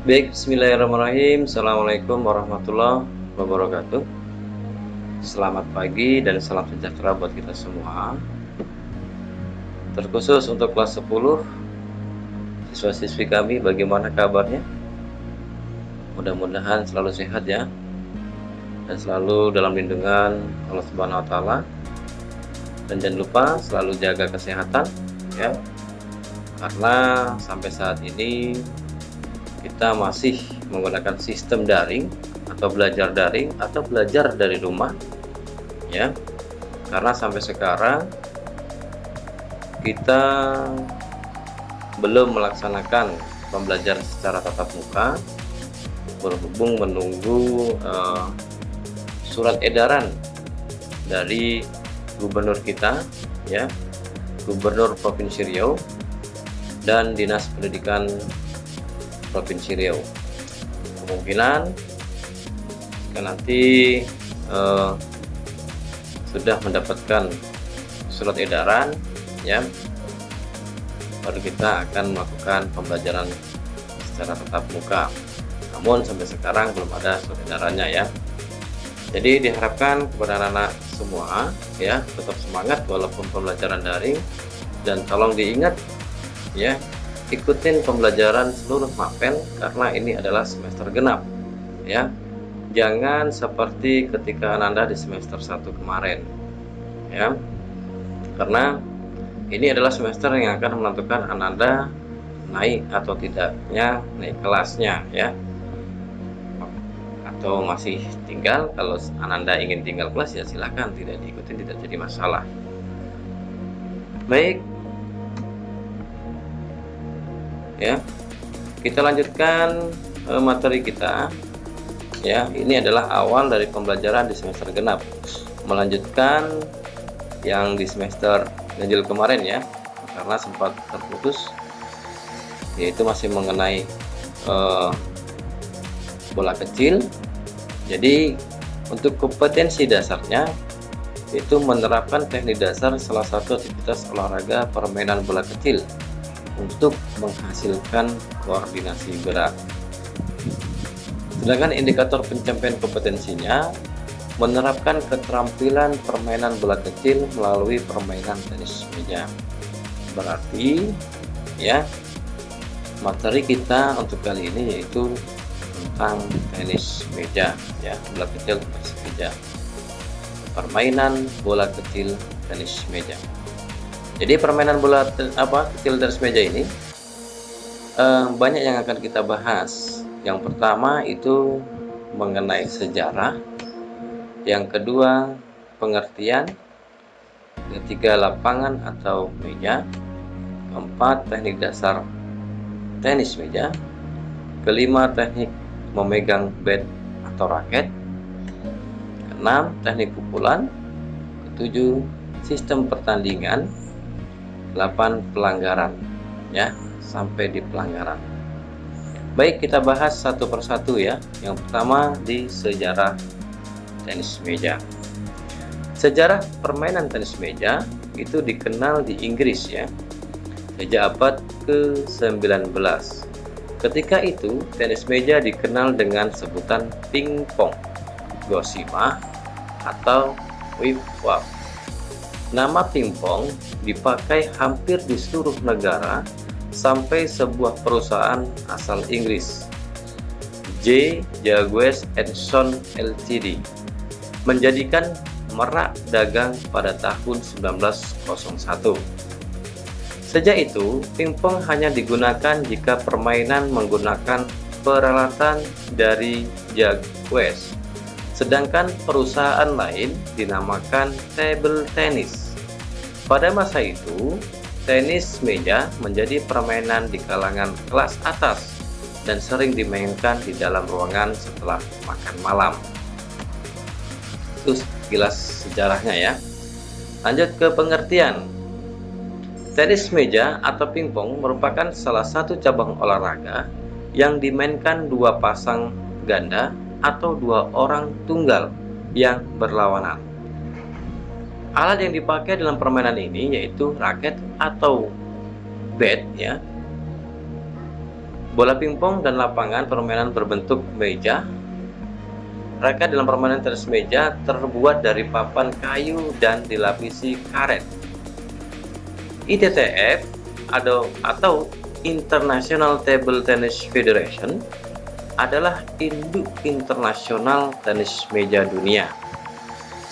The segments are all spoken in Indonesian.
Baik, bismillahirrahmanirrahim. Assalamualaikum warahmatullahi wabarakatuh. Selamat pagi dan salam sejahtera buat kita semua. Terkhusus untuk kelas 10, siswa-siswi kami bagaimana kabarnya? Mudah-mudahan selalu sehat ya, dan selalu dalam lindungan Allah Subhanahu wa Ta'ala. Dan jangan lupa selalu jaga kesehatan ya, karena sampai saat ini kita masih menggunakan sistem daring atau belajar daring atau belajar dari rumah ya, karena sampai sekarang kita belum melaksanakan pembelajaran secara tatap muka berhubung menunggu surat edaran dari gubernur kita ya, Gubernur Provinsi Riau dan Dinas Pendidikan Provinsi Riau. Kemungkinan nanti sudah mendapatkan surat edaran ya, baru kita akan melakukan pembelajaran secara tatap muka. Namun sampai sekarang belum ada surat edarannya ya. Jadi diharapkan kepada anak-anak semua ya, tetap semangat walaupun pembelajaran daring, dan tolong diingat ya, ikutin pembelajaran seluruh mapel karena ini adalah semester genap ya. Jangan seperti ketika Ananda di semester 1 kemarin ya, karena ini adalah semester yang akan menentukan Ananda naik atau tidaknya naik kelasnya ya, atau masih tinggal. Kalau Ananda ingin tinggal kelas ya silahkan, tidak diikutin, tidak jadi masalah. Baik ya, kita lanjutkan materi kita ya. Ini adalah awal dari pembelajaran di semester genap, melanjutkan yang di semester ganjil kemarin ya, karena sempat terputus, yaitu masih mengenai bola kecil. Jadi untuk kompetensi dasarnya itu menerapkan teknik dasar salah satu aktivitas olahraga permainan bola kecil untuk menghasilkan koordinasi gerak. Sedangkan indikator pencapaian kompetensinya menerapkan keterampilan permainan bola kecil melalui permainan tenis meja. Berarti ya, materi kita untuk kali ini yaitu tentang tenis meja ya, bola kecil tenis meja, permainan bola kecil tenis meja. Jadi permainan bola kecil tenis meja ini banyak yang akan kita bahas. Yang pertama itu mengenai sejarah, yang kedua pengertian, ketiga lapangan atau meja, keempat teknik dasar tenis meja, kelima teknik memegang bat atau raket, keenam teknik pukulan, ketujuh sistem pertandingan, 8 pelanggaran ya, sampai di pelanggaran. Baik, kita bahas satu persatu ya. Yang pertama di sejarah tenis meja. Sejarah permainan tenis meja itu dikenal di Inggris ya, sejak abad ke-19. Ketika itu tenis meja dikenal dengan sebutan pingpong, gosima, atau whip-wap. Nama pingpong dipakai hampir di seluruh negara sampai sebuah perusahaan asal Inggris, J. Jaguars & Son Ltd, menjadikan merak dagang pada tahun 1901. Sejak itu, pingpong hanya digunakan jika permainan menggunakan peralatan dari Jaguars, sedangkan perusahaan lain dinamakan table tennis. Pada masa itu, tenis meja menjadi permainan di kalangan kelas atas dan sering dimainkan di dalam ruangan setelah makan malam. Itu sekilas sejarahnya ya. Lanjut ke pengertian. Tenis meja atau pingpong merupakan salah satu cabang olahraga yang dimainkan dua pasang ganda atau dua orang tunggal yang berlawanan. Alat yang dipakai dalam permainan ini yaitu raket atau bat ya, Bola pingpong dan lapangan permainan berbentuk meja. Rangka dalam permainan tenis meja terbuat dari papan kayu dan dilapisi karet. ITTF atau International Table Tennis Federation adalah induk internasional tenis meja dunia.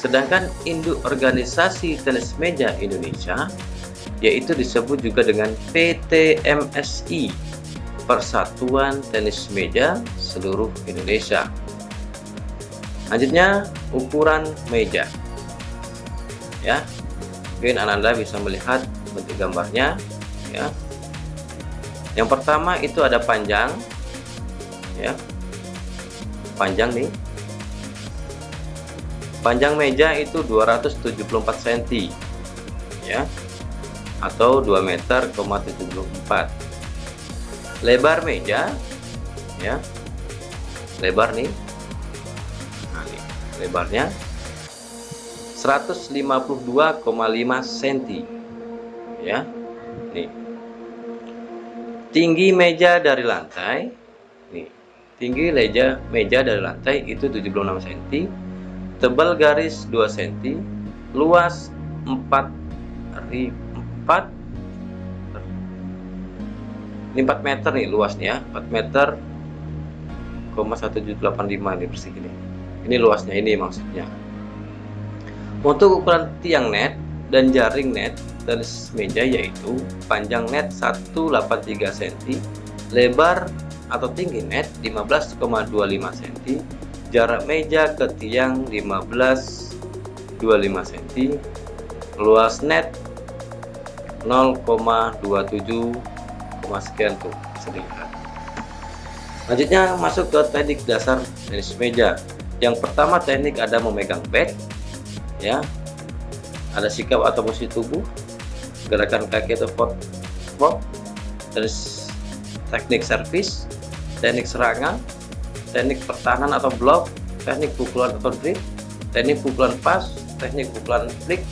Sedangkan induk organisasi tenis meja Indonesia yaitu disebut juga dengan PTMSI, Persatuan Tenis Meja Seluruh Indonesia. Lanjutnya, ukuran meja. Ya. Mungkin Ananda bisa melihat bentuk gambarnya, ya. Yang pertama itu ada panjang, ya. Panjang nih. Panjang meja itu 274 cm, ya. Atau 2 meter, 74. Lebar meja, ya. Lebar nih. Nah, nih, lebarnya 152,5 cm, ya. Nih. Tinggi meja dari lantai, nih. Tinggi meja dari lantai itu 76 cm. Tebal garis 2 cm, luas 4 meter nih luasnya, 4 meter 1785 ini persegi ini. Ini luasnya, ini maksudnya. Untuk ukuran tiang net dan jaring net tenis meja yaitu panjang net 183 cm, lebar atau tinggi net 15,25 cm, jarak meja ke tiang 15,25 cm, luas net 0,27 sekian tuh sedikit. Lanjutnya masuk ke teknik dasar tenis meja. Yang pertama teknik ada memegang bat, ya, ada sikap atau posisi tubuh, gerakan kaki atau footwork, terus teknik servis, teknik serangan, teknik pertahanan atau block, teknik pukulan atau drip, teknik pukulan pas, teknik pukulan flick,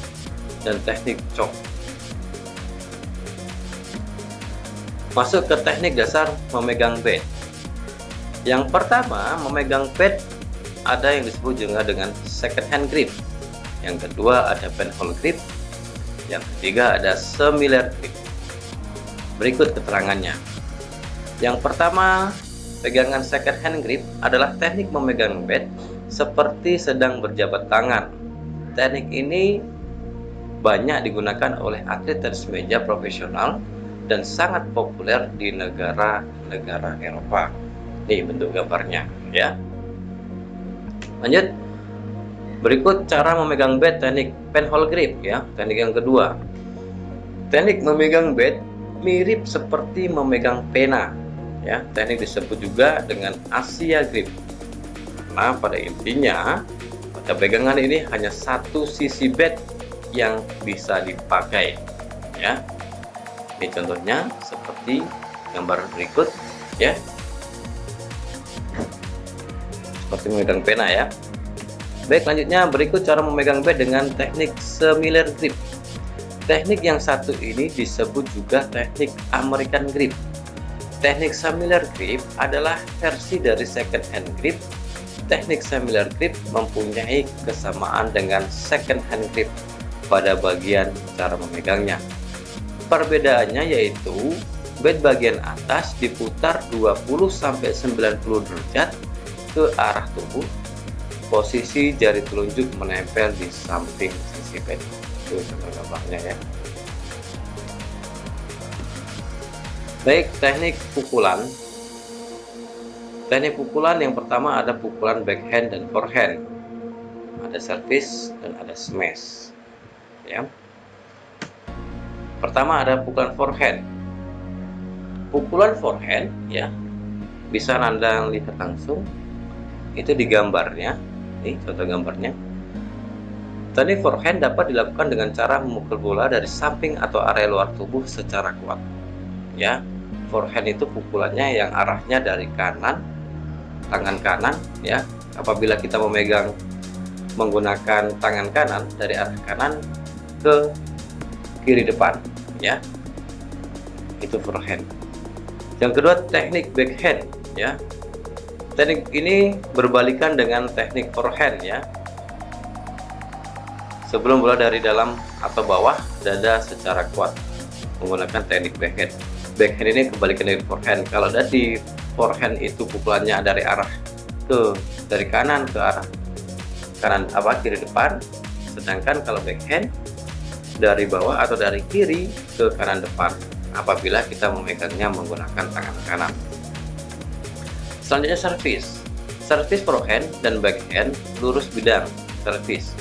dan teknik choke. Masuk ke teknik dasar memegang bat. Yang pertama, memegang bat ada yang disebut juga dengan second hand grip. Yang kedua ada penhole grip. Yang ketiga ada similar grip. Berikut keterangannya. Yang pertama, pegangan second hand grip adalah teknik memegang bat seperti sedang berjabat tangan. Teknik ini banyak digunakan oleh atlet tenis meja profesional dan sangat populer di negara-negara Eropa. Nih bentuk gambarnya, ya. Lanjut. Berikut cara memegang bat teknik penhole grip, ya. Teknik yang kedua. Teknik memegang bat mirip seperti memegang pena, ya. Teknik disebut juga dengan Asia grip. Nah, pada intinya pada pegangan ini hanya satu sisi bat yang bisa dipakai, ya. Ini contohnya seperti gambar berikut, ya. Seperti memegang pena, ya. Baik, selanjutnya berikut cara memegang bat dengan teknik similar grip. Teknik yang satu ini disebut juga teknik American grip. Teknik similar grip adalah versi dari second hand grip. Teknik similar grip mempunyai kesamaan dengan second hand grip pada bagian cara memegangnya. Perbedaannya yaitu bat bagian atas diputar 20-90 derajat ke arah tubuh. Posisi jari telunjuk menempel di samping sisi bat. Itu contoh gambarnya, ya. Baik, teknik pukulan. Teknik pukulan yang pertama ada pukulan backhand dan forehand. Ada service dan ada smash, ya. Pertama ada pukulan forehand. Pukulan forehand, ya, bisa Anda lihat langsung. Itu di gambarnya. Nih contoh gambarnya. Teknik forehand dapat dilakukan dengan cara memukul bola dari samping atau area luar tubuh secara kuat. Ya, forehand itu pukulannya yang arahnya dari kanan, tangan kanan, ya. Apabila kita memegang menggunakan tangan kanan dari arah kanan ke kiri depan, ya. Itu forehand. Yang kedua, teknik backhand ya. Teknik ini berbalikan dengan teknik forehand ya. Sebelum bola dari dalam atau bawah dada secara kuat menggunakan teknik backhand. Backhand ini kebalikan dari forehand. Kalau dari forehand itu pukulannya dari kanan ke arah kiri depan, sedangkan kalau backhand dari bawah atau dari kiri ke kanan depan apabila kita memegangnya menggunakan tangan kanan. Selanjutnya servis forehand dan backhand lurus bidang servis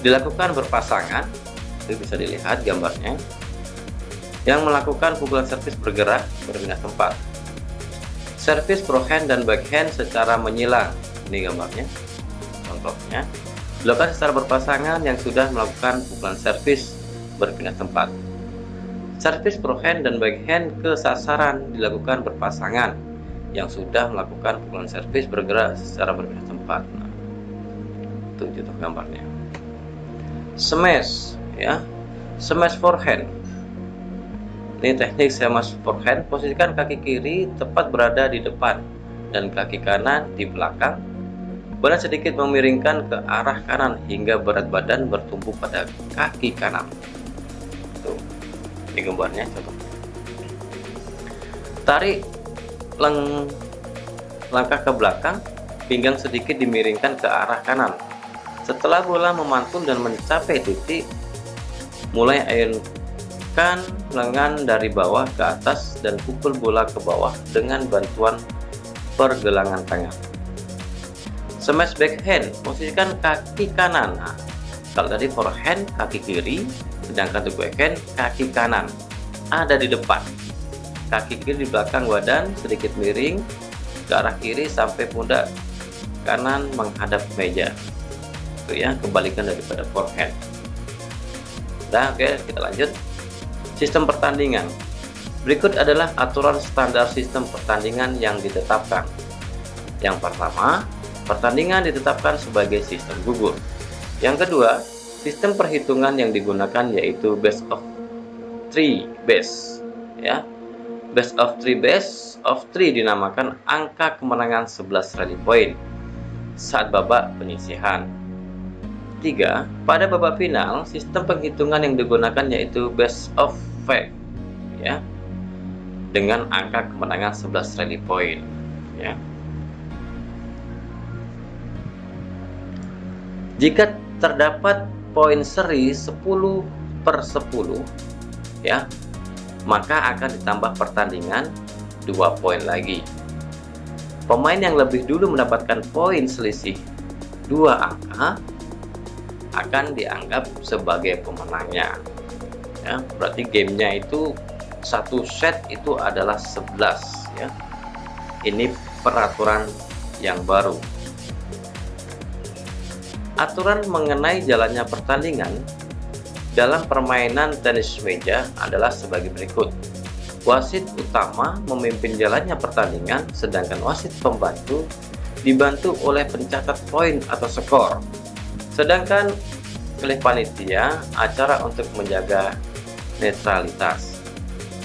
dilakukan berpasangan, itu bisa dilihat gambarnya, yang melakukan pukulan servis bergerak berpindah tempat. Servis forehand dan backhand secara menyilang, ini gambarnya, contohnya dilakukan secara berpasangan yang sudah melakukan pukulan servis berpindah tempat. Servis forehand dan backhand ke sasaran dilakukan berpasangan yang sudah melakukan pukulan servis bergerak secara berpindah tempat. Nah, itu contoh gambarnya. Smash ya, smash forehand. Ini teknik smash forehand. Posisikan kaki kiri tepat berada di depan dan kaki kanan di belakang. Badan sedikit memiringkan ke arah kanan hingga berat badan bertumpu pada kaki kanan. Tuh, ini gambarnya contoh. Tarik langkah ke belakang, pinggang sedikit dimiringkan ke arah kanan. Setelah bola memantul dan mencapai titik, mulai ayunkan lengan dari bawah ke atas dan pukul bola ke bawah dengan bantuan pergelangan tangan. Smash backhand, posisikan kaki kanan. Nah, kalau tadi forehand kaki kiri, sedangkan untuk backhand kaki kanan ada di depan. Kaki kiri di belakang badan, sedikit miring ke arah kiri sampai pundak kanan menghadap meja. Itu ya, kebalikan daripada forehand. Nah, oke, kita lanjut. Sistem pertandingan. Berikut adalah aturan standar sistem pertandingan yang ditetapkan. Yang pertama, pertandingan ditetapkan sebagai sistem gugur. Yang kedua, sistem perhitungan yang digunakan yaitu best of 3 best ya. Best of 3 dinamakan angka kemenangan 11 rally point saat babak penyisihan. 3. Pada babak final, sistem penghitungan yang digunakan yaitu best of 5 ya, dengan angka kemenangan 11 rally point ya. Jika terdapat poin seri 10/10 ya, maka akan ditambah pertandingan 2 poin lagi. Pemain yang lebih dulu mendapatkan poin selisih 2 angka akan dianggap sebagai pemenangnya ya. Berarti gamenya itu satu set itu adalah 11 ya. Ini peraturan yang baru. Aturan mengenai jalannya pertandingan dalam permainan tenis meja adalah sebagai berikut. Wasit utama memimpin jalannya pertandingan, sedangkan wasit pembantu dibantu oleh pencatat poin atau skor. Sedangkan oleh panitia acara untuk menjaga netralitas.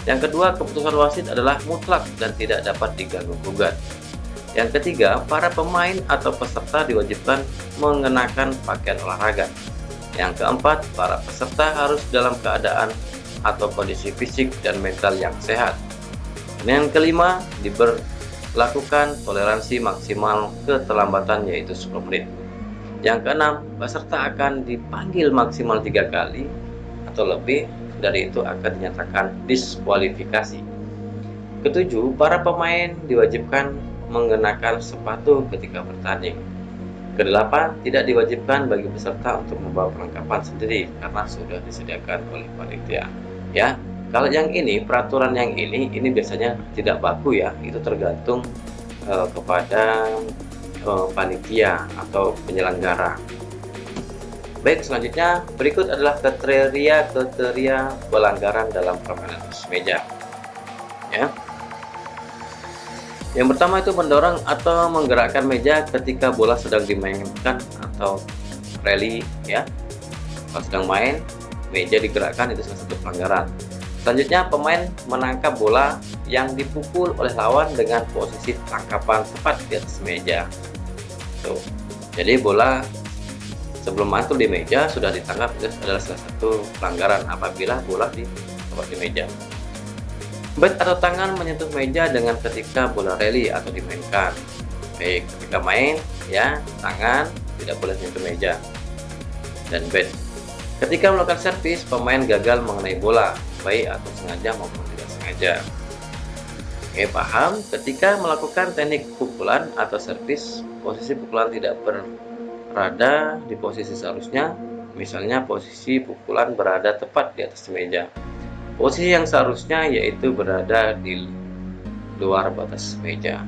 Yang kedua, keputusan wasit adalah mutlak dan tidak dapat diganggu-gugat. Yang ketiga, para pemain atau peserta diwajibkan mengenakan pakaian olahraga. Yang keempat, para peserta harus dalam keadaan atau kondisi fisik dan mental yang sehat. Dan yang kelima, diberlakukan toleransi maksimal keterlambatan yaitu 10 menit. Yang keenam, peserta akan dipanggil maksimal 3 kali atau lebih dari itu akan dinyatakan diskualifikasi. Ketujuh, para pemain diwajibkan mengenakan sepatu ketika bertanding. Kedelapan, tidak diwajibkan bagi peserta untuk membawa perlengkapan sendiri karena sudah disediakan oleh panitia. Ya, kalau yang ini, peraturan yang ini biasanya tidak baku ya, itu tergantung kepada panitia atau penyelenggara. Baik, selanjutnya berikut adalah kriteria pelanggaran dalam permainan tenis meja. Ya. Yang pertama itu mendorong atau menggerakkan meja ketika bola sedang dimainkan atau rally ya. Kalau sedang main, meja digerakkan itu salah satu pelanggaran. Selanjutnya pemain menangkap bola yang dipukul oleh lawan dengan posisi tangkapan tepat di atas meja. Tuh. Jadi bola sebelum mantul di meja sudah ditangkap, itu adalah salah satu pelanggaran apabila bola ditaruh di meja. Bat atau tangan menyentuh meja dengan ketika bola rally atau dimainkan. Baik, ketika main ya tangan tidak boleh menyentuh meja. Dan bat. Ketika melakukan servis, pemain gagal mengenai bola, baik atau sengaja maupun tidak sengaja. Oke, paham? Ketika melakukan teknik pukulan atau servis, posisi pukulan tidak berada di posisi seharusnya. Misalnya posisi pukulan berada tepat di atas meja. Posisi yang seharusnya yaitu berada di luar batas meja.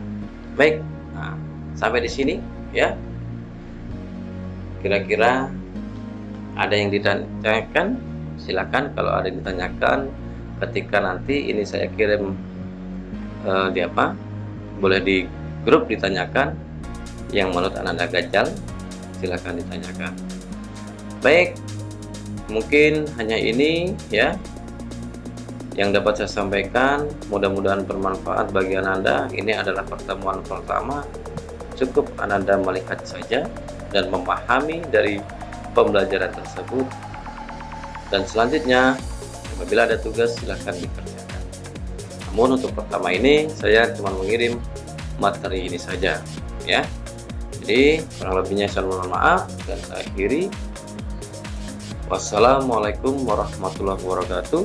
Baik, nah, sampai di sini ya. Kira-kira ada yang ditanyakan? Silakan kalau ada yang ditanyakan ketika nanti ini saya kirim boleh di grup ditanyakan yang menurut Anda ganjal, silakan ditanyakan. Baik, mungkin hanya ini ya yang dapat saya sampaikan. Mudah-mudahan bermanfaat bagi Anda. Ini adalah pertemuan pertama, cukup Anda melihat saja dan memahami dari pembelajaran tersebut, dan selanjutnya apabila ada tugas silahkan dikerjakan. Namun untuk pertama ini saya cuma mengirim materi ini saja ya. Jadi kurang lebihnya saya mohon maaf dan saya akhiri. Wassalamualaikum warahmatullahi wabarakatuh.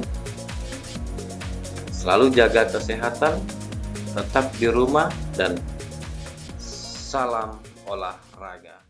Selalu jaga kesehatan, tetap di rumah, dan salam olahraga.